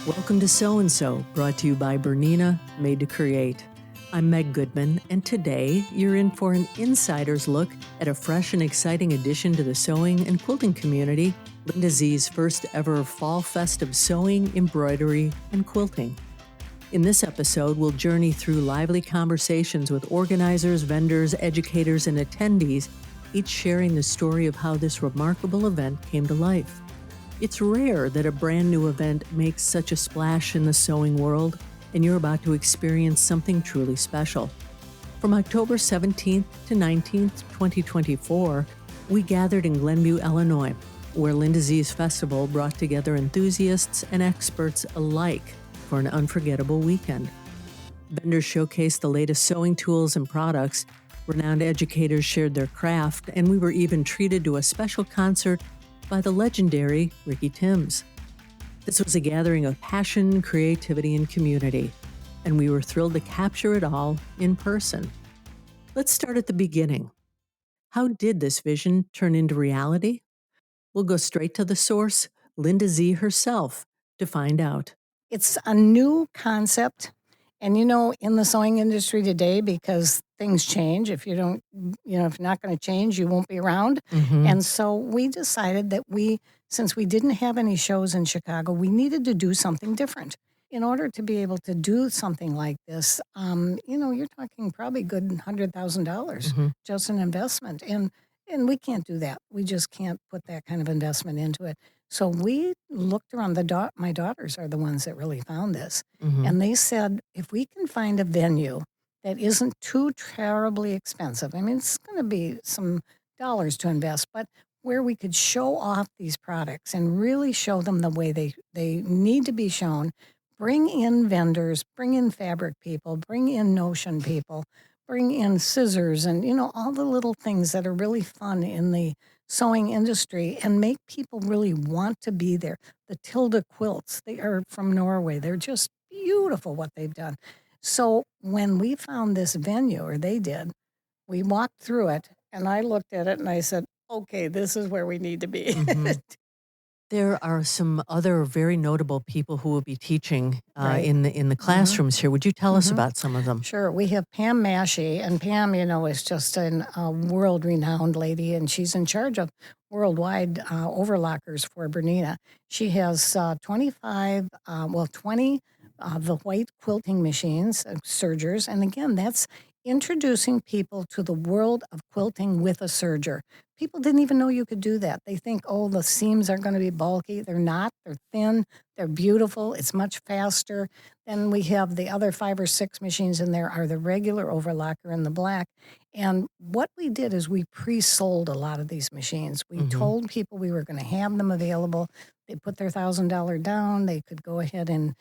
Welcome to So and So, brought to you by Bernina, made to create. I'm Meg Goodman, and today you're in for an insider's look at a fresh and exciting addition to the sewing and quilting community, Linda Z's first ever Fall Fest of Sewing, Embroidery, and Quilting. In this episode, we'll journey through lively conversations with organizers, vendors, educators, and attendees, each sharing the story of how this remarkable event came to life. It's rare that a brand new event makes such a splash in the sewing world, and you're about to experience something truly special. From October 17th to 19th, 2024, we gathered in Glenview, Illinois, where Linda Z's festival brought together enthusiasts and experts alike for an unforgettable weekend. Vendors showcased the latest sewing tools and products, renowned educators shared their craft, and we were even treated to a special concert by the legendary Ricky Timms. This was a gathering of passion, creativity, and community, and we were thrilled to capture it all in person. Let's start at the beginning. How did this vision turn into reality? We'll go straight to the source, Linda Z herself, to find out. It's a new concept. And in the sewing industry today, because things change, if you're not going to change, you won't be around. And so we decided that since we didn't have any shows in Chicago, we needed to do something different. In order to be able to do something like this, you're talking probably good $100,000 just an investment. And we can't do that. We just can't put that kind of investment into it. So we looked around. My daughters are the ones that really found this. And they said, if we can find a venue that isn't too terribly expensive, I mean, it's going to be some dollars to invest, but where we could show off these products and really show them the way they need to be shown, bring in vendors, bring in fabric people, bring in notion people, bring in scissors and, all the little things that are really fun in the sewing industry and make people really want to be there. The Tilda quilts, they are from Norway. They're just beautiful what they've done. So when we found this venue, or they did, we walked through it and I looked at it and I said, okay, this is where we need to be. There are some other very notable people who will be teaching Right. in the classrooms here. Would you tell us about some of them? Sure. We have Pam Massey, and Pam, is just a world-renowned lady, and she's in charge of worldwide overlockers for Bernina. She has 20 of the white quilting machines, sergers, and again, that's introducing people to the world of quilting with a serger. People didn't even know you could do that. They think, oh, the seams are going to be bulky. They're not. They're thin. They're beautiful. It's much faster. Then we have the other 5 or 6 machines in there are the regular overlocker in the black. And what we did is we pre-sold a lot of these machines. We told people we were going to have them available. They put their $1,000 down. They could go ahead and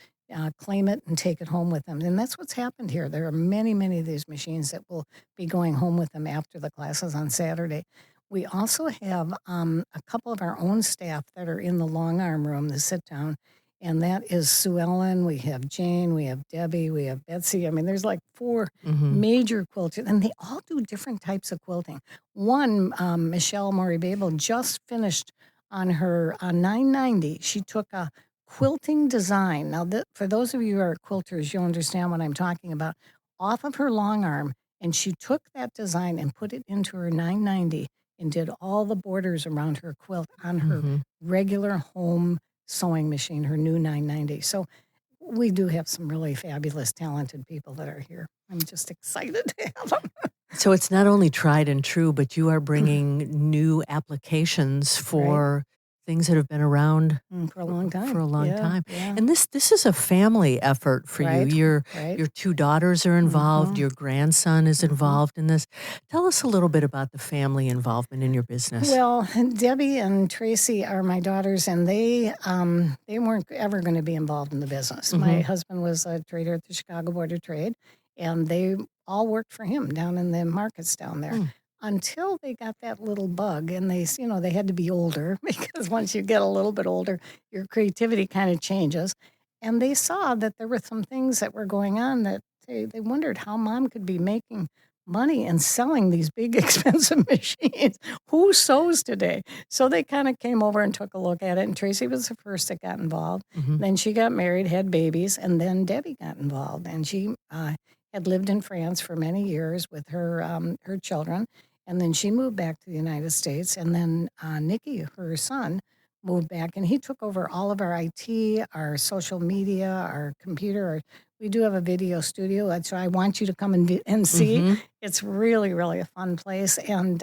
claim it and take it home with them. And that's what's happened here. There are many, many of these machines that will be going home with them after the classes on Saturday. We also have a couple of our own staff that are in the long arm room, the sit down, and that is Sue Ellen, we have Jane, we have Debbie, we have Betsy. I mean, there's like 4 major quilters, and they all do different types of quilting. One, Michelle Maury-Babel, just finished on her 990. She took a quilting design. Now, for those of you who are quilters, you'll understand what I'm talking about. Off of her long arm, and she took that design and put it into her 990 and did all the borders around her quilt on her regular home sewing machine, her new 990. So we do have some really fabulous, talented people that are here. I'm just excited to have them. So it's not only tried and true, but you are bringing new applications for things that have been around for a long time. For a long time. Yeah. And this is a family effort for you. Your 2 daughters are involved. Your grandson is involved in this. Tell us a little bit about the family involvement in your business. Well, Debbie and Tracy are my daughters, and they weren't ever going to be involved in the business. My husband was a trader at the Chicago Board of Trade, and they all worked for him down in the markets down there. Until they got that little bug, and they had to be older, because once you get a little bit older, your creativity kind of changes. And they saw that there were some things that were going on that they wondered how mom could be making money in selling these big expensive machines. Who sews today? So they kind of came over and took a look at it. And Tracy was the first that got involved. Mhm. Then she got married, had babies, and then Debbie got involved. And she had lived in France for many years with her children. And then she moved back to the United States. And then Nikki, her son, moved back, and he took over all of our IT, our social media, our computer. We do have a video studio. That's why I want you to come and see. Mhm. It's really, really a fun place. And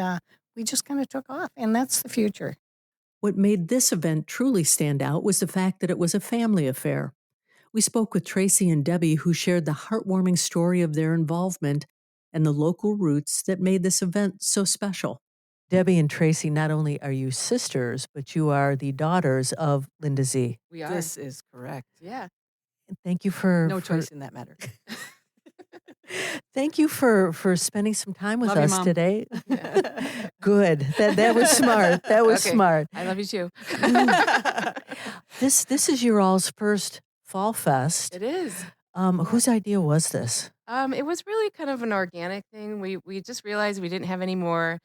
we just kind of took off, and that's the future. What made this event truly stand out was the fact that it was a family affair. We spoke with Tracy and Debbie, who shared the heartwarming story of their involvement and the local roots that made this event so special. Debbie and Tracy, not only are you sisters, but you are the daughters of Linda Z. We are. This is correct. Yeah. And thank you for No choice in that matter. Thank you for spending some time with Love you, us Mom. today. Good. That was smart. That was Okay. smart. I love you too. This is your all's first Fall Fest. It is. Whose idea was this? It was really kind of an organic thing. We just realized we didn't have any more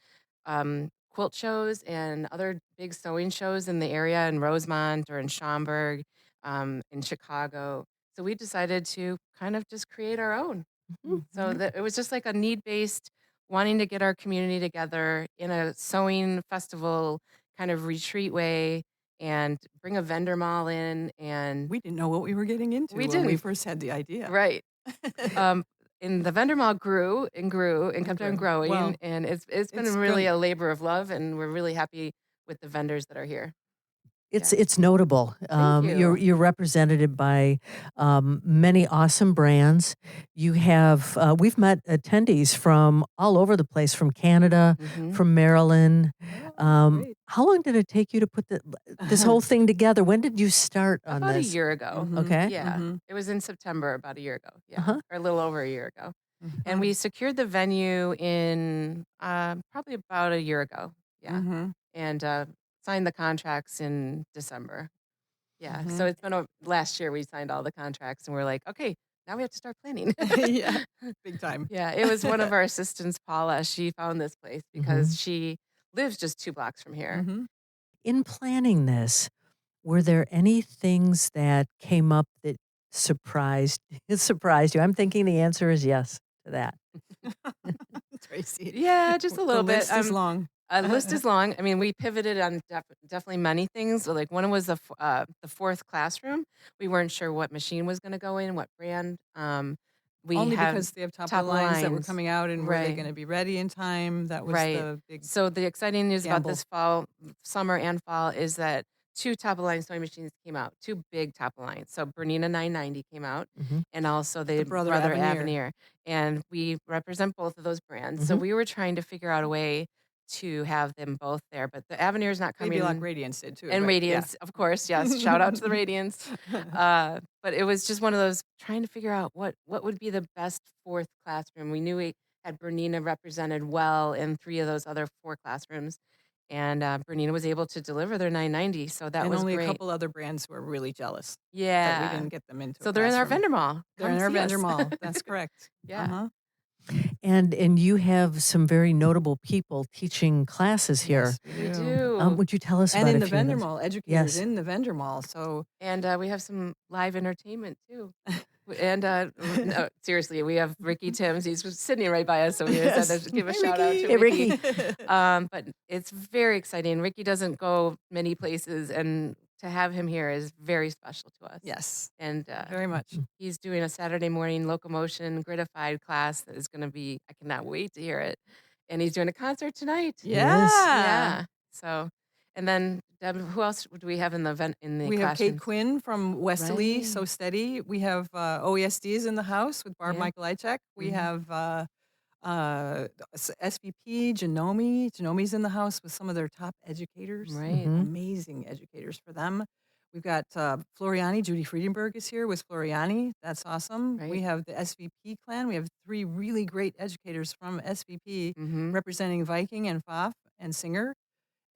quilt shows and other big sewing shows in the area in Rosemont or in Schaumburg, in Chicago. So we decided to kind of just create our own. So that it was just like a need-based wanting to get our community together in a sewing festival kind of retreat way and bring a vendor mall in and We didn't know what we were getting into We when we didn't. first had the idea. right. And the vendor mall grew and grew and kept on grew. growing, Well, and it's been it's really good. a labor of love, and we're really happy with the vendors that are here. It's notable. Thank you. You're represented by many awesome brands. You have we've met attendees from all over the place, from Canada, Mhm. from Maryland. Great. How long did it take you to put this whole thing together? When did you start on About a this? year ago. Mhm. Okay. Yeah, Mhm. it was in September, about a year ago. Yeah, Uh-huh. or a little over a year ago. And Mhm. we secured the venue in probably about a year ago. Yeah, Mhm. and signed the contracts in December. Yeah, so Mhm. it's been last year we signed all the contracts, and we're like, okay, now we have to start planning. Yeah, big time. Yeah, it was one of our assistants, Paula. She found this place because Mhm. she lives just 2 blocks from here. Mhm. In planning this, were there any things that came up that surprised surprised you? I'm thinking the answer is yes to that. Tracy. Yeah, just a The little bit. list is long. List is long. I mean, we pivoted on definitely many things. So, like one was the fourth classroom. We weren't sure what machine was going to go in, what brand. We Only have because they have top top of the lines that were lines. coming out, and were they Right. going to be ready in time? That was Right. the big So the exciting news about gamble. this summer and fall is that 2 top-of-the-line sewing machines came out, 2 big top-of-the-line. So Bernina 990 came out, Mhm. and also The the Brother Brother Avenir. Avenir, and we represent both of those brands. So Mhm. we were trying to figure out a way to have them both there, but the Avenir is not Baby Lock coming. Radiance did too, And but yeah. Radiance, of course, yes. Shout out to the Radiance. But it was just one of those trying to figure out what would be the best fourth classroom. We knew we had Bernina represented well in 3 of those other 4 classrooms, and Bernina was able to deliver their 990, so that And was only a great. couple other brands were really jealous that we Yeah. didn't get them into So a they're in our classroom. vendor mall. They're Come in our see vendor us. mall. That's correct. Yeah. Uh-huh. And you have some very notable people teaching classes here. Yes, we We do. do. Would you tell us And about in a the few of vendor those? mall, educators Yes. in the vendor mall. So And we have some live entertainment too. And no, seriously, we have Ricky Timms. He's sitting right by us, so we just had to give a Hey, shout out Ricky. to Hey, Ricky. Ricky. But it's very exciting. Ricky doesn't go many places, and to have him here is very special to us. Yes, And very much. he's doing a Saturday morning Locomotion gratified class that is going to be, I cannot wait to hear it. And he's doing a concert tonight. Yes. Yeah. So, and then Deb, who else do we have in the event in the We have Kate classrooms? Quinn from Westerly, So Right. Steady. We have OESDs in the house with Barb Yeah. Michael-Ichek. We Mhm. have SVP, Janome. Janome's in the house with some of their top educators. Right. Mhm. Amazing educators for them. We've got Floriani. Judy Friedenberg is here with Floriani. That's awesome. We Right. have the SVP clan. We have 3 really great educators from SVP Mm-hmm. representing Viking and Pfaff and Singer.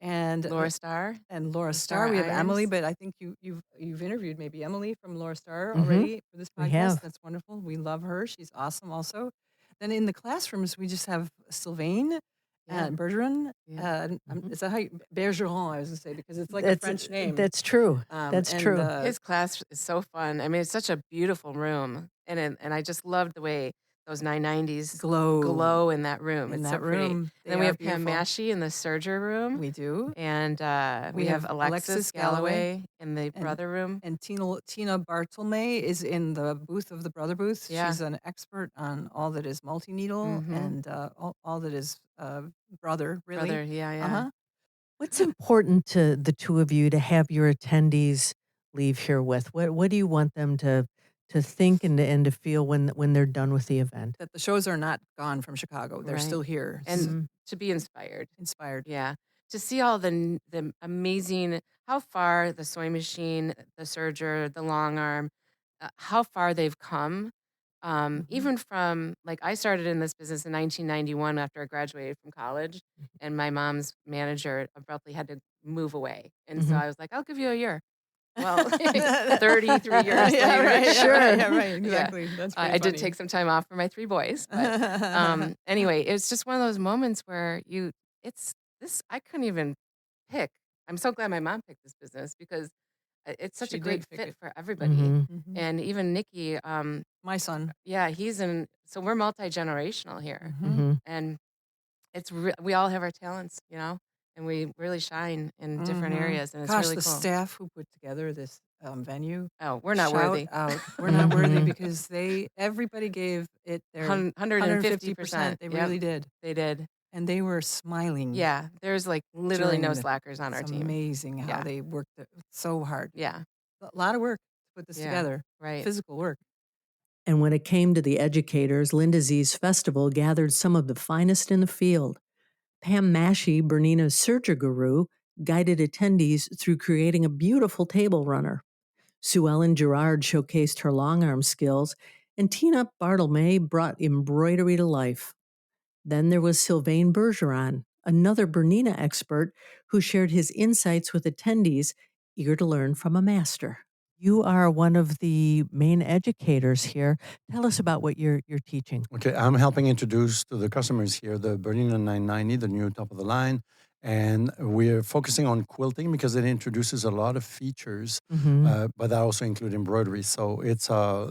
And Laura Starr. and Laura from Starr. We have Emily, Irons. but I think you've interviewed maybe Emily from Laura Starr Mhm. already for this We podcast. have. That's wonderful. We love her. She's awesome also. Then in the classrooms, we just have Sylvain Yeah. and Bergeron. Yeah. Is that how Bergeron, I was going to say, because it's like a French name. That's true. That's and true. His class is so fun. I mean, it's such a beautiful room, and I just loved the way those 990s glow in that room. in It's that so pretty. room. And They then we are have Pam beautiful. Mashie in the serger room, We do. and we have Alexis Galloway in the brother room. And Tina Bartolome is in the booth of the brother booth. Yeah. She's an expert on all that is multi-needle Mhm. and all that is brother, really. Brother, yeah. Uh-huh. What's important to the two of you to have your attendees leave here with? What do you want them to think and to feel when they're done with the event? That the shows are not gone from Chicago. They're Right. still here. And to be inspired. Inspired. Yeah. To see all the amazing, how far the sewing machine, the serger, the long arm, how far they've come. Even from, like, I started in this business in 1991 after I graduated from college, and my mom's manager abruptly had to move away. And so I was like, I'll give you a year. Well, 33 years Yeah, later. right. Sure. Yeah, right. Yeah. Exactly. That's pretty I did funny. take some time off for my 3 boys. But anyway, it's just one of those moments where I couldn't even pick. I'm so glad my mom picked this business because it's such She a did great pick fit it. for everybody. Mhm. And even Nikki, My son. yeah, so we're multi-generational here. Mhm. And we all have our talents, and we really shine in different areas, and it's Gosh, really the cool. staff who put together this venue. Oh, we're not Shout worthy. out. We're not worthy Mhm. because everybody gave it their 150%. They Yep, really did. they did. And they were smiling. Yeah, there's like literally no During the- slackers on our It's team. amazing how Yeah. they worked so hard. Yeah, A lot of work to put this Yeah. together. right. Physical work. And when it came to the educators, Linda Z's festival gathered some of the finest in the field. Pam Mashie, Bernina's serger guru, guided attendees through creating a beautiful table runner. Sue Ellen Gerard showcased her long arm skills, and Tina Bartolome brought embroidery to life. Then there was Sylvain Bergeron, another Bernina expert, who shared his insights with attendees eager to learn from a master. You are one of the main educators here. Tell us about what you're teaching. Okay, I'm helping introduce to the customers here the Bernina 990, the new top of the line. And we're focusing on quilting because it introduces a lot of features, but that also include embroidery. So it's a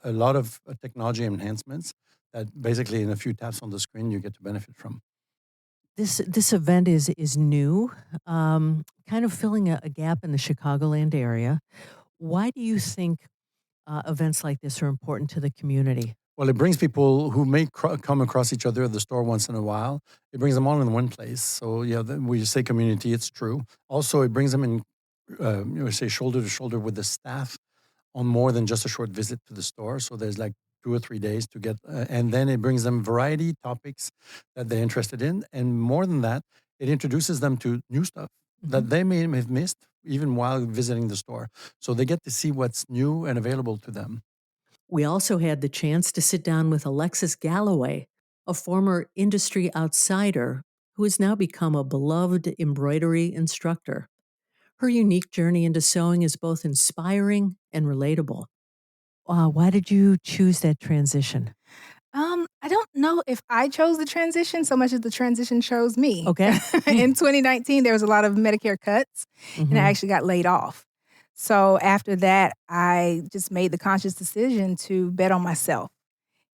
lot of technology enhancements that basically in a few taps on the screen you get to benefit from. This event is new, kind of filling a gap in the Chicagoland area. Why do you think events like this are important to the community? Well, it brings people who may come across each other at the store once in a while. It brings them all in one place. So yeah, we say community, it's true. Also, it brings them in, say shoulder to shoulder with the staff on more than just a short visit to the store. So there's like 2 or 3 days to get, and then it brings them variety topics that they're interested in. And more than that, it introduces them to new stuff that they may have missed even while visiting the store. So they get to see what's new and available to them. We also had the chance to sit down with Alexis Galloway, a former industry outsider who has now become a beloved embroidery instructor. Her unique journey into sewing is both inspiring and relatable. Why did you choose that transition? I don't know if I chose the transition so much as the transition chose me. Okay. In 2019, there was a lot of Medicare cuts, and I actually got laid off. So after that, I just made the conscious decision to bet on myself.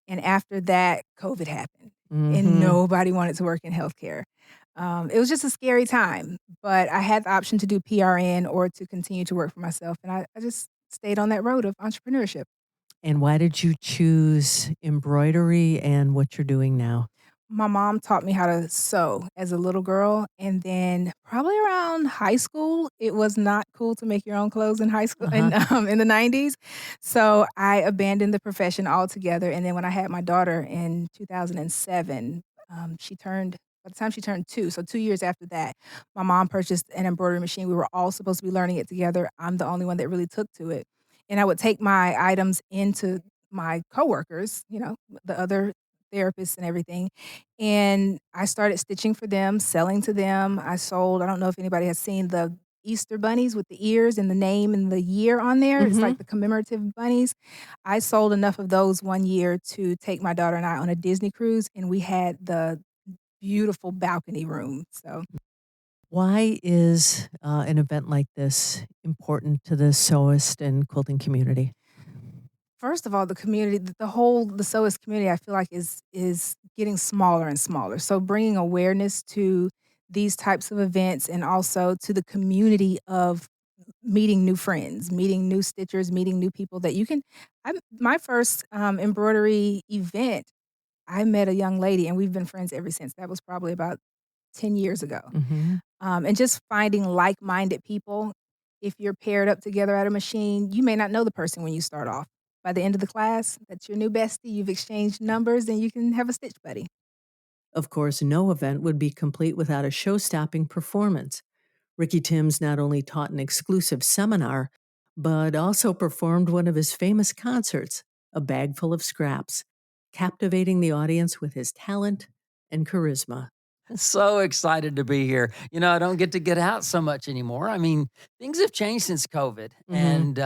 And after that, COVID happened, and nobody wanted to work in healthcare. It was just a scary time, but I had the option to do PRN or to continue to work for myself, and I just stayed on that road of entrepreneurship. And why did you choose embroidery and what you're doing now? My mom taught me how to sew as a little girl, and then probably around high school, it was not cool to make your own clothes in high school in the 90s. So I abandoned the profession altogether. And then when I had my daughter in 2007, by the time she turned 2, so 2 years after that, my mom purchased an embroidery machine. We were all supposed to be learning it together. I'm the only one that really took to it. And I would take my items into my coworkers, the other therapists and everything. And I started stitching for them, selling to them. I don't know if anybody has seen the Easter bunnies with the ears and the name and the year on there. It's like the commemorative bunnies. I sold enough of those one year to take my daughter and I on a Disney cruise, and we had the beautiful balcony room. So Why is an event like this important to the sewist and quilting community? first of all, the community, the sewist community, I feel like is getting smaller and smaller. So bringing awareness to these types of events and also to the community of meeting new friends, meeting new stitchers, meeting new people that you can. My first embroidery event, I met a young lady and we've been friends ever since. That was probably about 10 years ago. And just finding like-minded people. If you're paired up together at a machine, you may not know the person when you start off. By the end of the class, that's your new bestie. You've exchanged numbers and you can have a stitch buddy. Of course, no event would be complete without a show-stopping performance. Ricky Timms not only taught an exclusive seminar, but also performed one of his famous concerts, A Bag Full of Scraps, captivating the audience with his talent and charisma. So excited to be here. I don't get out so much anymore. I mean, things have changed since COVID, and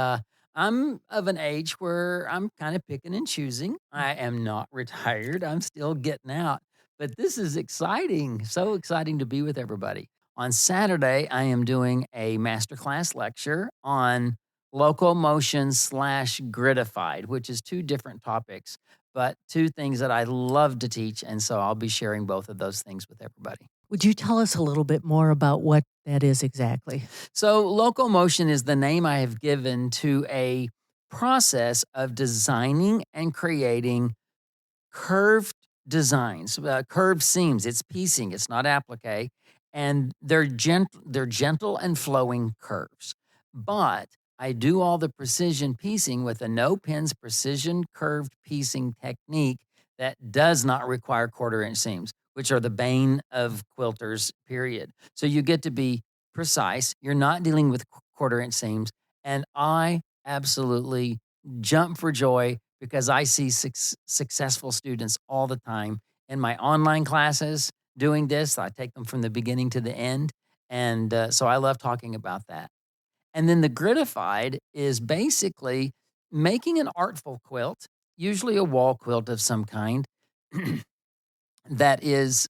I'm of an age where I'm kind of picking and choosing. I am not retired. I'm still getting out, but this is exciting. So exciting to be with everybody. On Saturday, I am doing a masterclass lecture on locomotion slash gridified, which is two different topics, but two things that I love to teach. And so I'll be sharing both of those things with everybody. Would you tell us a little bit more about what that is exactly? So locomotion is the name I have given to a process of designing and creating curved designs, curved seams. It's piecing, it's not applique, and they're gentle and flowing curves. But I do all the precision piecing with a no pins precision curved piecing technique that does not require 1/4 inch seams, which are the bane of quilters, period. So you get to be precise. You're not dealing with 1/4 inch seams. And I absolutely jump for joy because I see successful students all the time in my online classes doing this. I take them from the beginning to the end. And so I love talking about that. And then the gridified is basically making an artful quilt, usually a wall quilt of some kind, that is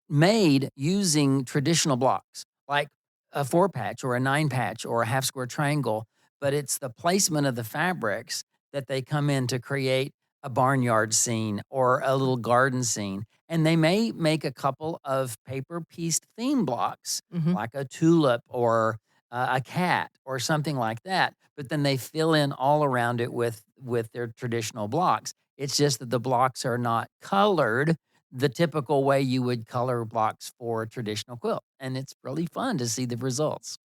made using traditional blocks, like a 4-patch or a 9-patch or a half square triangle, but it's the placement of the fabrics that they come in to create a barnyard scene or a little garden scene. And they may make a couple of paper pieced theme blocks, like a tulip or a cat or something like that. But then they fill in all around it with their traditional blocks. It's just that the blocks are not colored the typical way you would color blocks for a traditional quilt. And it's really fun to see the results.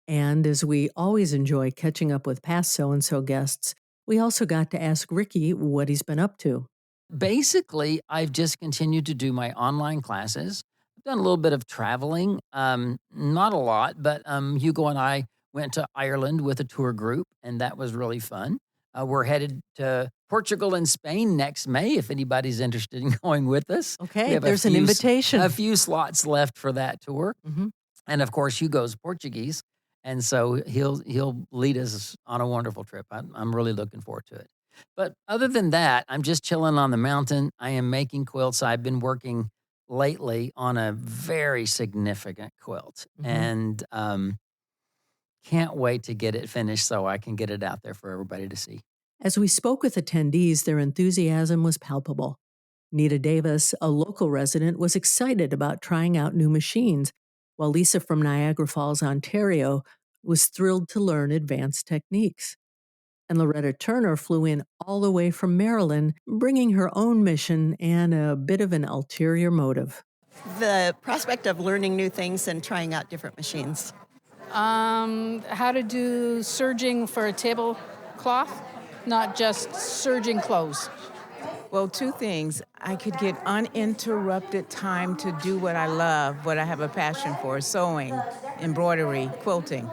And as we always enjoy catching up with past so-and-so guests, we also got to ask Ricky what he's been up to. Basically, I've just continued to do my online classes. I've done a little bit of traveling, not a lot, but Hugo and I went to Ireland with a tour group, and that was really fun. We're headed to Portugal and Spain next May if anybody's interested in going with us. Okay, there's an invitation. A few slots left for that tour. And of course, Hugo's Portuguese, and so he'll lead us on a wonderful trip. I'm really looking forward to it. But other than that, I'm just chilling on the mountain. I am making quilts. I've been working lately on a very significant quilt, and can't wait to get it finished so I can get it out there for everybody to see. As we spoke with attendees, their enthusiasm was palpable. Nita Davis, a local resident, was excited about trying out new machines, while Lisa from Niagara Falls, Ontario, was thrilled to learn advanced techniques. And Loretta Turner flew in all the way from Maryland, bringing her own mission and a bit of an ulterior motive. The prospect of learning new things and trying out different machines. How to do serging for a tablecloth, not just serging clothes. Well, two things. I could get uninterrupted time to do what I love, what I have a passion for, sewing, embroidery, quilting.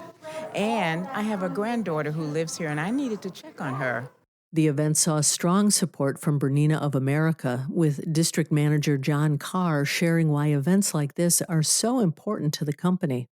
And I have a granddaughter who lives here, and I needed to check on her. The event saw strong support from Bernina of America, with District Manager John Carr sharing why events like this are so important to the company.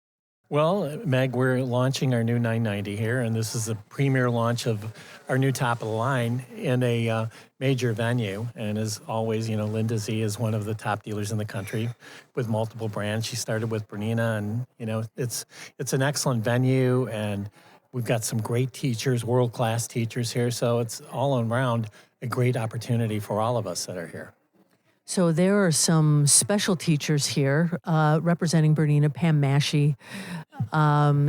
Well, Meg, we're launching our new 990 here, and this is a premier launch of our new top of the line in a major venue. And as always, Linda Z is one of the top dealers in the country with multiple brands. She started with Bernina, and it's an excellent venue, and we've got some great teachers, world-class teachers here. So it's all around a great opportunity for all of us that are here. So there are some special teachers here representing Bernina. Pam Mashi,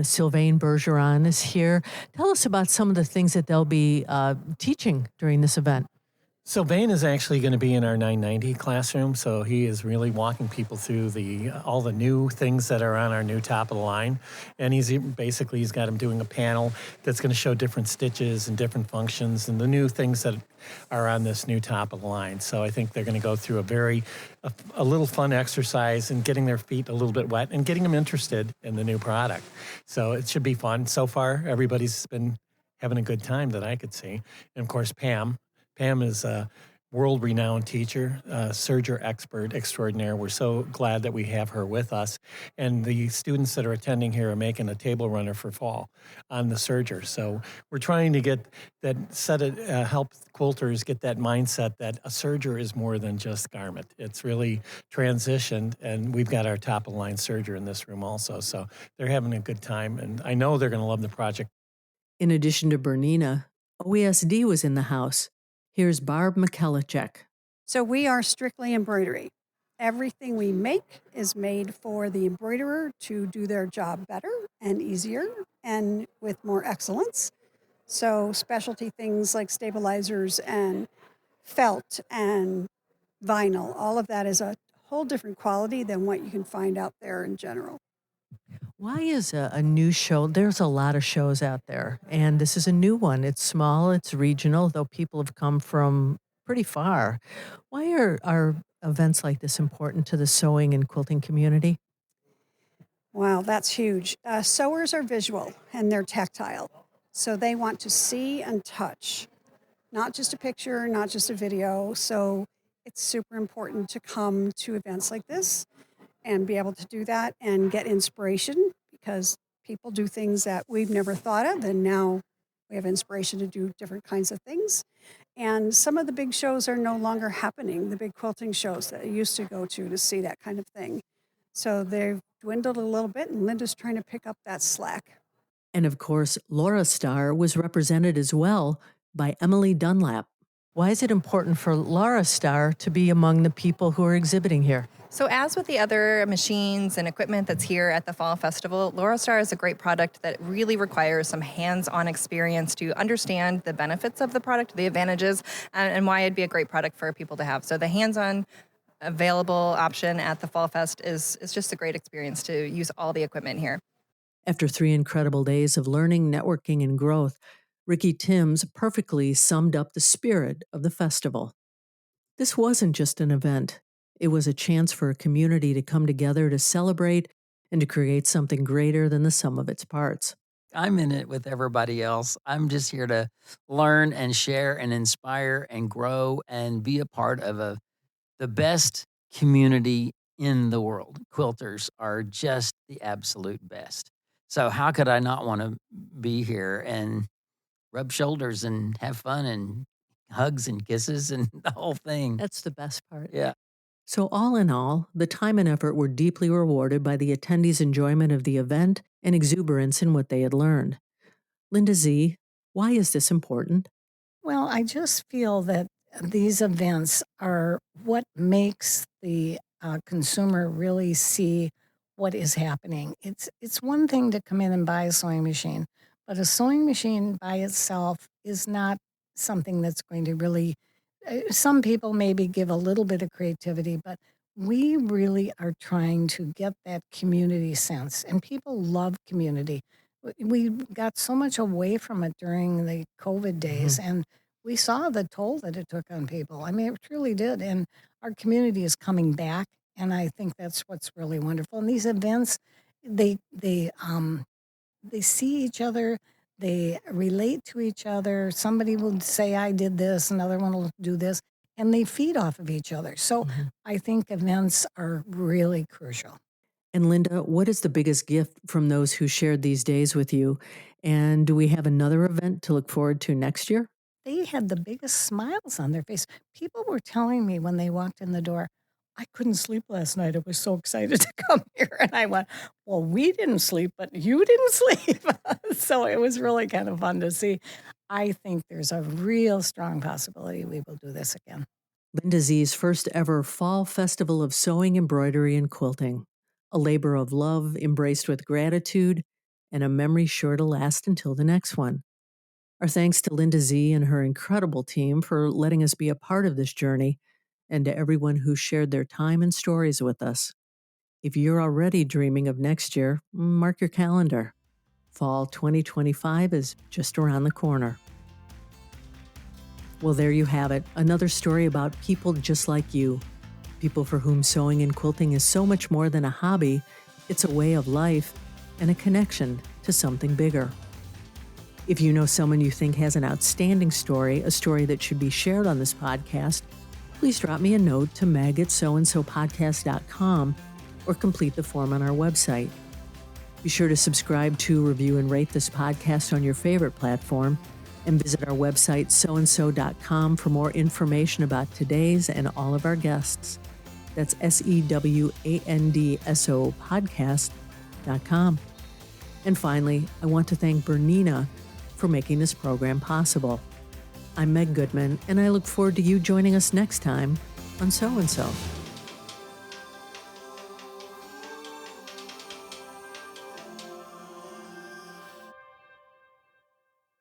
Sylvain Bergeron is here. Tell us about some of the things that they'll be teaching during this event. Sylvain is actually going to be in our 990 classroom, so he is really walking people through all the new things that are on our new top of the line. And he's got him doing a panel that's going to show different stitches and different functions and the new things that are on this new top of the line. So I think they're going to go through a little fun exercise and getting their feet a little bit wet and getting them interested in the new product. So it should be fun. So far, everybody's been having a good time that I could see. And of course, Pam is a world-renowned teacher, serger expert extraordinaire. We're so glad that we have her with us. And the students that are attending here are making a table runner for fall on the serger. So we're trying to get that help quilters get that mindset that a serger is more than just garment. It's really transitioned, and we've got our top-of-the-line serger in this room also. So they're having a good time, and I know they're going to love the project. In addition to Bernina, OESD was in the house. Here's Barb McKellichek. So we are strictly embroidery. Everything we make is made for the embroiderer to do their job better and easier and with more excellence. So specialty things like stabilizers and felt and vinyl, all of that is a whole different quality than what you can find out there in general. Why is a new show? There's a lot of shows out there, and this is a new one. It's small, it's regional, though people have come from pretty far. Why are events like this important to the sewing and quilting community? Wow, that's huge. Sewers are visual and they're tactile. So they want to see and touch, not just a picture, not just a video. So it's super important to come to events like this and be able to do that and get inspiration, because people do things that we've never thought of, and now we have inspiration to do different kinds of things. And some of the big shows are no longer happening, the big quilting shows that I used to go to see that kind of thing. So they've dwindled a little bit, and Linda's trying to pick up that slack. And of course, Laura Star was represented as well by Emily Dunlap. Why is it important for Laura Star to be among the people who are exhibiting here? So as with the other machines and equipment that's here at the Fall Festival, Laura Star is a great product that really requires some hands-on experience to understand the benefits of the product, the advantages, and why it'd be a great product for people to have. So the hands-on available option at the Fall Fest is just a great experience to use all the equipment here. After 3 incredible days of learning, networking, and growth, Ricky Timms perfectly summed up the spirit of the festival. This wasn't just an event. It was a chance for a community to come together to celebrate and to create something greater than the sum of its parts. I'm in it with everybody else. I'm just here to learn and share and inspire and grow and be a part of the best community in the world. Quilters are just the absolute best. So how could I not want to be here and rub shoulders and have fun and hugs and kisses and the whole thing? That's the best part. Yeah. So all in all, the time and effort were deeply rewarded by the attendees' enjoyment of the event and exuberance in what they had learned. Linda Z., why is this important? Well, I just feel that these events are what makes the consumer really see what is happening. It's one thing to come in and buy a sewing machine, but a sewing machine by itself is not something that's going to really, some people maybe give a little bit of creativity, but we really are trying to get that community sense, and people love community. We got so much away from it during the COVID days, and we saw the toll that it took on people. I mean, it truly did. And our community is coming back, and I think that's what's really wonderful. And these events, they see each other, they relate to each other. Somebody will say, I did this, another one will do this, and they feed off of each other. So I think events are really crucial. And Linda, what is the biggest gift from those who shared these days with you? And do we have another event to look forward to next year? They had the biggest smiles on their face. People were telling me when they walked in the door, I couldn't sleep last night. I was so excited to come here. And I went, well, we didn't sleep, but you didn't sleep. So it was really kind of fun to see. I think there's a real strong possibility we will do this again. Linda Z's first ever Fall Festival of Sewing, Embroidery, and Quilting. A labor of love embraced with gratitude and a memory sure to last until the next one. Our thanks to Linda Z and her incredible team for letting us be a part of this journey, and to everyone who shared their time and stories with us. If you're already dreaming of next year, mark your calendar. Fall 2025 is just around the corner. Well, there you have it, another story about people just like you. People for whom sewing and quilting is so much more than a hobby, it's a way of life and a connection to something bigger. If you know someone you think has an outstanding story, a story that should be shared on this podcast, please drop me a note to meg@soandsopodcast.com or complete the form on our website. Be sure to subscribe to, review, and rate this podcast on your favorite platform, and visit our website, soandso.com, for more information about today's and all of our guests. That's SEWANDSO podcast.com. And finally, I want to thank Bernina for making this program possible. I'm Meg Goodman, and I look forward to you joining us next time on So and So.